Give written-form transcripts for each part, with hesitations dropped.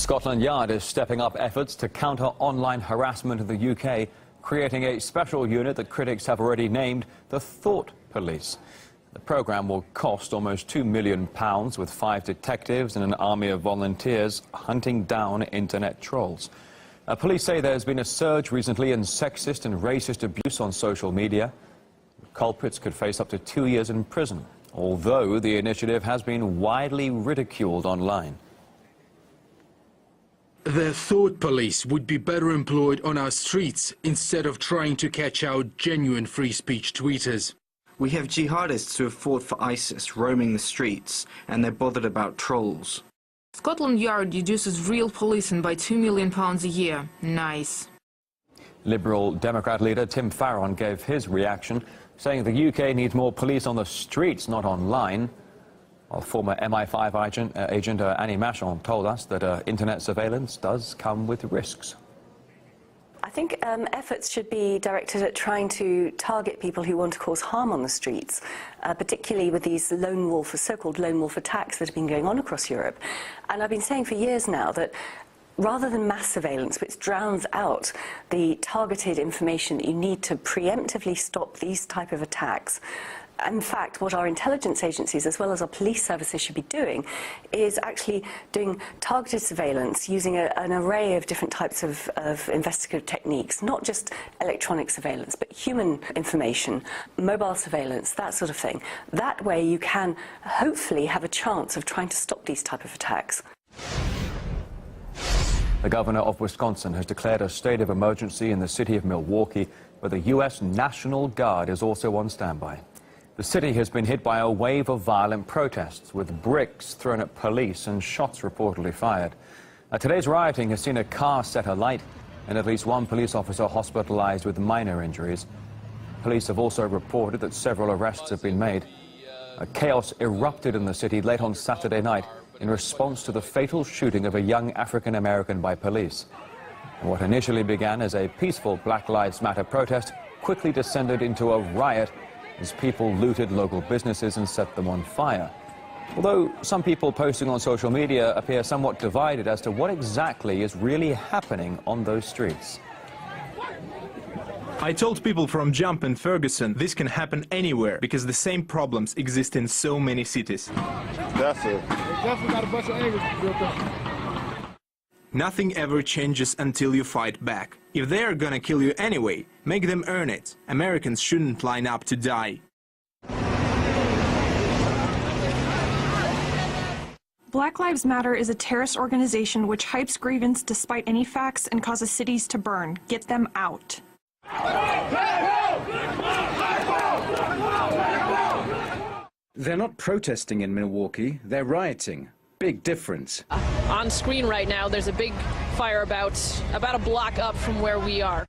Scotland Yard is stepping up efforts to counter online harassment in the UK, creating a special unit that critics have already named the Thought Police. The programme will cost almost £2 million, with 5 detectives and an army of volunteers hunting down internet trolls. Police say there's been a surge recently in sexist and racist abuse on social media. Culprits could face up to 2 years in prison, although the initiative has been widely ridiculed online. The Thought Police would be better employed on our streets instead of trying to catch out genuine free speech tweeters. We have jihadists who have fought for ISIS roaming the streets, and they're bothered about trolls. Scotland Yard reduces real policing by £2 million a year. Nice. Liberal Democrat leader Tim Farron gave his reaction, saying the UK needs more police on the streets, not online. While former MI5 agent Annie Machon told us that internet surveillance does come with risks. I think efforts should be directed at trying to target people who want to cause harm on the streets, particularly with these lone wolf, so-called lone wolf attacks that have been going on across Europe. And I've been saying for years now that rather than mass surveillance, which drowns out the targeted information that you need to preemptively stop these type of attacks, in fact, what our intelligence agencies, as well as our police services, should be doing is actually doing targeted surveillance using an array of different types of investigative techniques, not just electronic surveillance, but human information, mobile surveillance, that sort of thing. That way you can hopefully have a chance of trying to stop these type of attacks. The governor of Wisconsin has declared a state of emergency in the city of Milwaukee, where the U.S. National Guard is also on standby. The city has been hit by a wave of violent protests, with bricks thrown at police and shots reportedly fired. Today's rioting has seen a car set alight and at least one police officer hospitalized with minor injuries. Police have also reported that several arrests have been made. Chaos erupted in the city late on Saturday night in response to the fatal shooting of a young African-American by police. What initially began as a peaceful Black Lives Matter protest quickly descended into a riot as people looted local businesses and set them on fire. Although some people posting on social media appear somewhat divided as to what exactly is really happening on those streets. I told people from Jump and Ferguson this can happen anywhere because the same problems exist in so many cities. That's it. Definitely got a bunch of anger built up. Nothing ever changes until you fight back. If they are gonna kill you anyway, make them earn it. Americans shouldn't line up to die. Black Lives Matter is a terrorist organization which hypes grievance despite any facts and causes cities to burn. Get them out. They're not protesting in Milwaukee, they're rioting. Big difference. On screen right now, there's a big fire about a block up from where we are.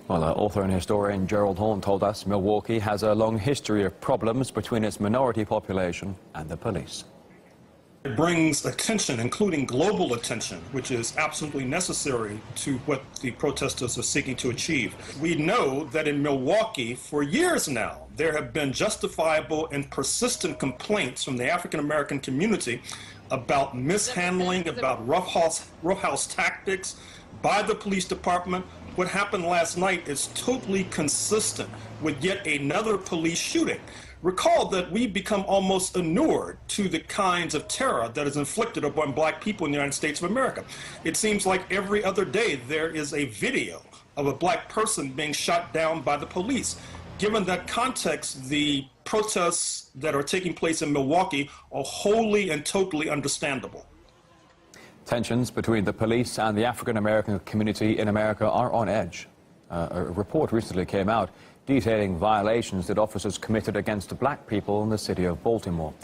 Well, author and historian Gerald Horne told us Milwaukee has a long history of problems between its minority population and the police. It brings attention, including global attention, which is absolutely necessary to what the protesters are seeking to achieve. We know that in Milwaukee, for years now, there have been justifiable and persistent complaints from the African-American community about mishandling, about roughhouse tactics by the police department. What happened last night is totally consistent with yet another police shooting. Recall that we've become almost inured to the kinds of terror that is inflicted upon black people in the United States of America. It seems like every other day there is a video of a black person being shot down by the police. Given that context, the protests that are taking place in Milwaukee are wholly and totally understandable. Tensions between the police and the African-American community in America are on edge. A report recently came out detailing violations that officers committed against black people in the city of Baltimore.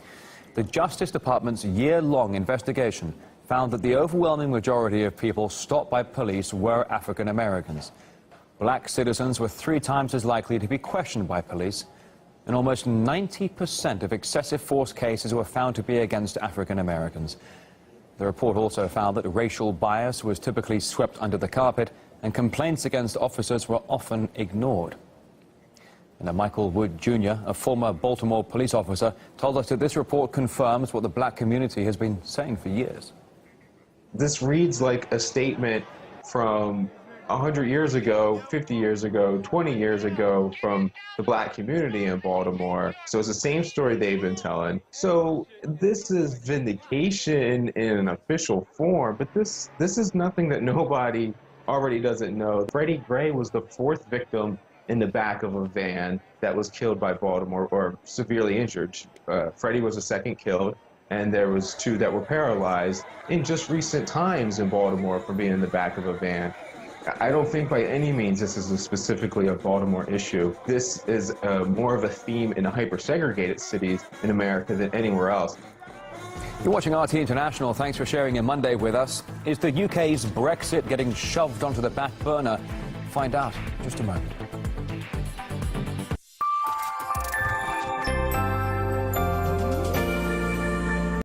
The Justice Department's year-long investigation found that the overwhelming majority of people stopped by police were African Americans. Black citizens were 3 times as likely to be questioned by police, and almost 90% of excessive force cases were found to be against African Americans. The report also found that racial bias was typically swept under the carpet, and complaints against officers were often ignored. And Michael Wood Jr., a former Baltimore police officer, told us that this report confirms what the black community has been saying for years. This reads like a statement from 100 years ago, 50 years ago, 20 years ago from the black community in Baltimore. So it's the same story they've been telling. So this is vindication in an official form, but this is nothing that nobody already doesn't know. Freddie Gray was the 4th victim in the back of a van that was killed by Baltimore or severely injured. Freddie was the 2nd killed, and there was 2 that were paralyzed in just recent times in Baltimore from being in the back of a van. I don't think by any means this is specifically a Baltimore issue. This is more of a theme in the hyper-segregated cities in America than anywhere else. You're watching RT International. Thanks for sharing your Monday with us. Is the UK's Brexit getting shoved onto the back burner? Find out in just a moment.